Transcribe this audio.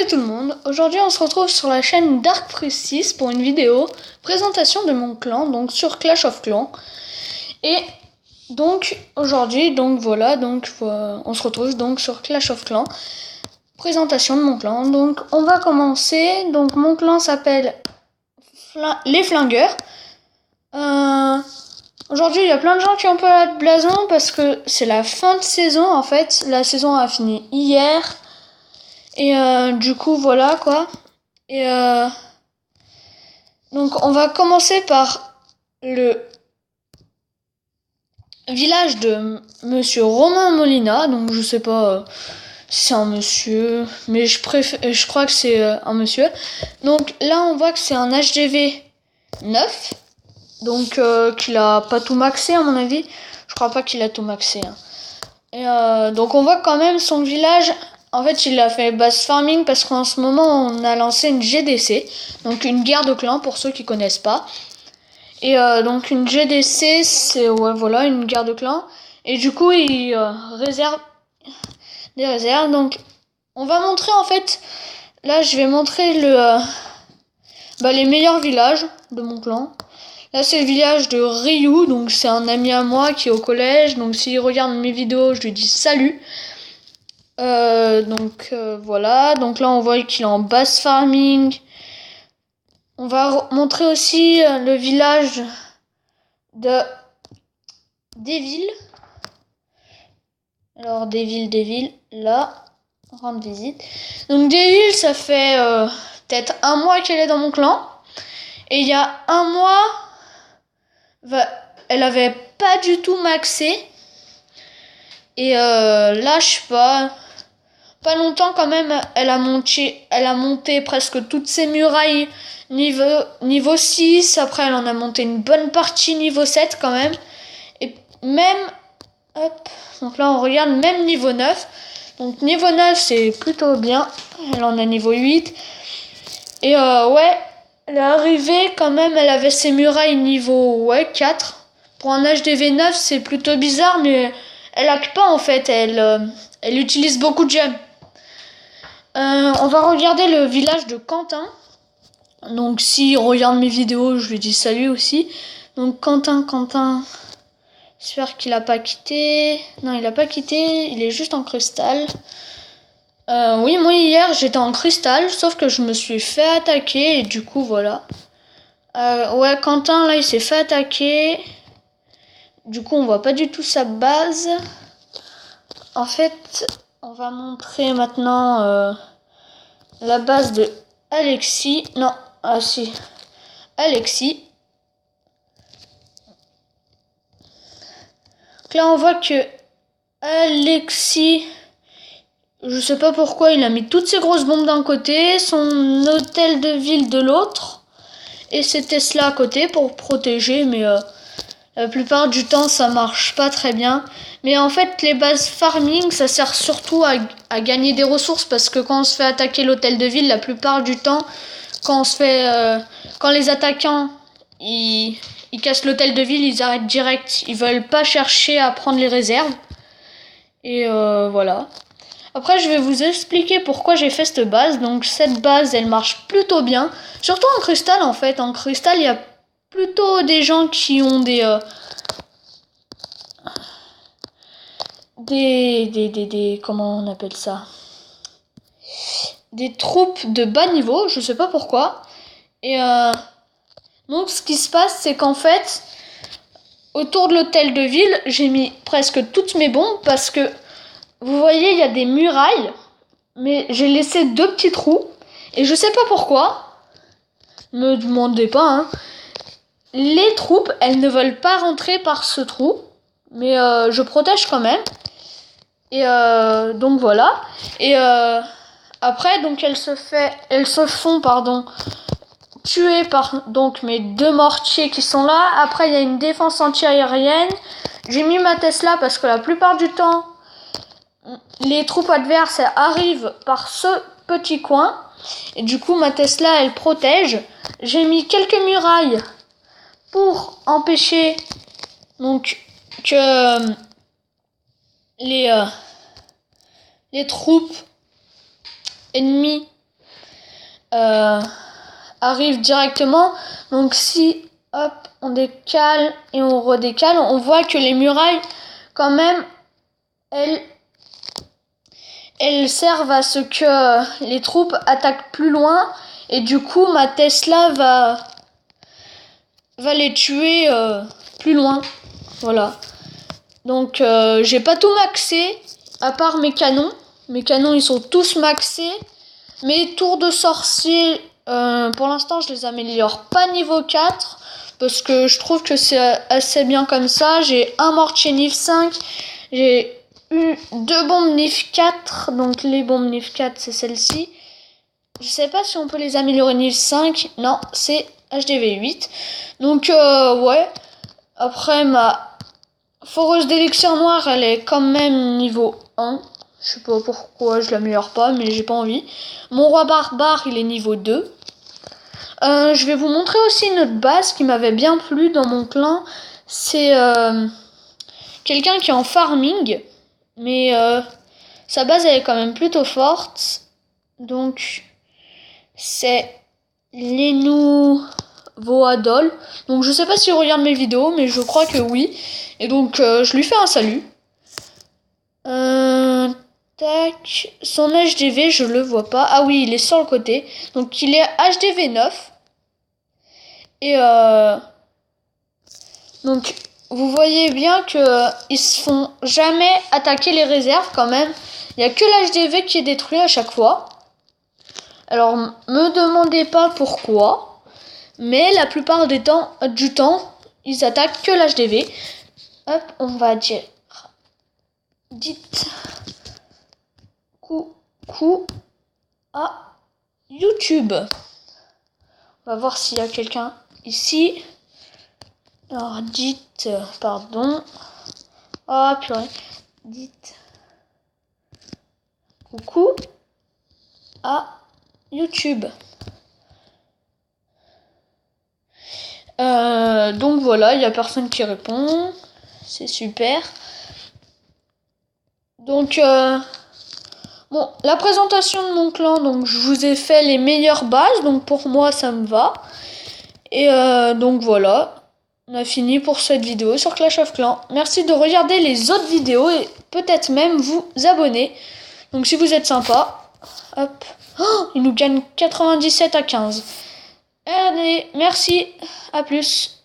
Salut tout le monde, aujourd'hui on se retrouve sur la chaîne Dark6 pour une vidéo présentation de mon clan, donc sur Clash of Clans. Et donc aujourd'hui, on se retrouve donc sur Clash of Clans, présentation de mon clan. Donc on va commencer, donc mon clan s'appelle les Flingueurs. Aujourd'hui il y a plein de gens qui ont pas de blason parce que c'est la fin de saison en fait, la saison a fini hier. Et du coup voilà quoi. Et donc on va commencer par le village de Monsieur Romain Molina. Donc je sais pas si c'est un monsieur, mais je crois que c'est un monsieur. Donc là on voit que c'est un HDV 9. Donc qu'il a pas tout maxé à mon avis. Je crois pas qu'il a tout maxé. Et donc on voit quand même son village. En fait, il a fait base farming parce qu'en ce moment, on a lancé une GDC, donc une guerre de clans pour ceux qui connaissent pas. Et donc une GDC, c'est une guerre de clans. Et du coup, il réserve des réserves. Donc, on va montrer en fait. Là, je vais montrer les meilleurs villages de mon clan. Là, c'est le village de Ryu, donc c'est un ami à moi qui est au collège. Donc, s'il regarde mes vidéos, je lui dis salut. Voilà, donc là on voit qu'il est en base farming. On va montrer aussi le village de Deville. Alors Deville, là, rendre visite. Donc Deville, ça fait peut-être un mois qu'elle est dans mon clan. Et il y a un mois, elle avait pas du tout maxé. Et là, je sais pas longtemps quand même, elle a monté presque toutes ses murailles niveau 6. Après, elle en a monté une bonne partie niveau 7 quand même. Et même, donc là on regarde même niveau 9. Donc niveau 9 c'est plutôt bien. Elle en a niveau 8. Et elle est arrivée quand même, elle avait ses murailles niveau 4. Pour un HDV 9 c'est plutôt bizarre, mais elle hack pas en fait, elle utilise beaucoup de gemmes. On va regarder le village de Quentin. Donc s'il regarde mes vidéos, je lui dis salut aussi. Donc Quentin, j'espère qu'il a pas quitté. Non, il a pas quitté, il est juste en cristal. Oui, moi hier j'étais en cristal, sauf que je me suis fait attaquer et du coup voilà. Quentin là il s'est fait attaquer. Du coup on voit pas du tout sa base. En fait, on va montrer maintenant la base de Alexis. Non, Alexis. Donc là, on voit que Alexis, je sais pas pourquoi, il a mis toutes ses grosses bombes d'un côté, son hôtel de ville de l'autre, et ses Tesla à côté pour protéger, mais la plupart du temps, ça marche pas très bien. Mais en fait, les bases farming, ça sert surtout à gagner des ressources parce que quand on se fait attaquer l'hôtel de ville, la plupart du temps, quand les attaquants ils cassent l'hôtel de ville, ils arrêtent direct. Ils veulent pas chercher à prendre les réserves. Et voilà. Après, je vais vous expliquer pourquoi j'ai fait cette base. Donc, cette base, elle marche plutôt bien. Surtout en cristal, en fait. En cristal, il y a plutôt des gens qui ont comment on appelle ça, des troupes de bas niveau, je sais pas pourquoi. Et donc ce qui se passe, c'est qu'en fait autour de l'hôtel de ville, j'ai mis presque toutes mes bombes parce que vous voyez, il y a des murailles, mais j'ai laissé 2 petits trous et je sais pas pourquoi. Me demandez pas, hein. Les troupes, elles ne veulent pas rentrer par ce trou, mais je protège quand même. Et donc voilà. Et après, donc elles se font tuer par donc mes 2 mortiers qui sont là. Après, il y a une défense anti-aérienne. J'ai mis ma Tesla parce que la plupart du temps, les troupes adverses arrivent par ce petit coin. Et du coup, ma Tesla, elle protège. J'ai mis quelques murailles pour empêcher donc que les troupes ennemies arrive directement. Donc si hop, on décale et on redécale, on voit que les murailles quand même elles servent à ce que les troupes attaquent plus loin, et du coup ma Tesla va les tuer plus loin. Voilà. Donc j'ai pas tout maxé à part mes canons. Mes canons ils sont tous maxés. Mes tours de sorcier pour l'instant je les améliore pas niveau 4 parce que je trouve que c'est assez bien comme ça. J'ai un mortier niveau 5. J'ai eu 2 bombes niveau 4. Donc les bombes niveau 4 c'est celle-ci. Je sais pas si on peut les améliorer niveau 5. Non, c'est HDV 8. Donc ouais. Après ma foreuse d'élixir noir elle est quand même niveau 1. Je sais pas pourquoi je l'améliore pas, mais j'ai pas envie. Mon roi barbare il est niveau 2. Je vais vous montrer aussi une autre base qui m'avait bien plu dans mon clan. C'est quelqu'un qui est en farming, mais sa base elle est quand même plutôt forte. Donc c'est Lenou Voadol. Donc je sais pas s'il regarde mes vidéos, mais je crois que oui. Et donc je lui fais un salut. Tac. Son HDV, je le vois pas. Ah oui, il est sur le côté. Donc il est HDV 9. Et donc vous voyez bien que ils se font jamais attaquer les réserves quand même. Il y a que l'HDV qui est détruit à chaque fois. Alors me demandez pas pourquoi, mais la plupart du temps, ils attaquent que l'HDV. Hop, on va dire dites coucou à YouTube. On va voir s'il y a quelqu'un ici. Alors dites, pardon. Oh purée. Dites coucou à YouTube. Donc voilà, il n'y a personne qui répond. C'est super. Donc bon, la présentation de mon clan, donc je vous ai fait les meilleures bases, donc pour moi ça me va. Et donc voilà, on a fini pour cette vidéo sur Clash of Clans. Merci de regarder les autres vidéos et peut-être même vous abonner. Donc si vous êtes sympa, hop, oh, il nous gagne 97 à 15. Allez, merci, à plus.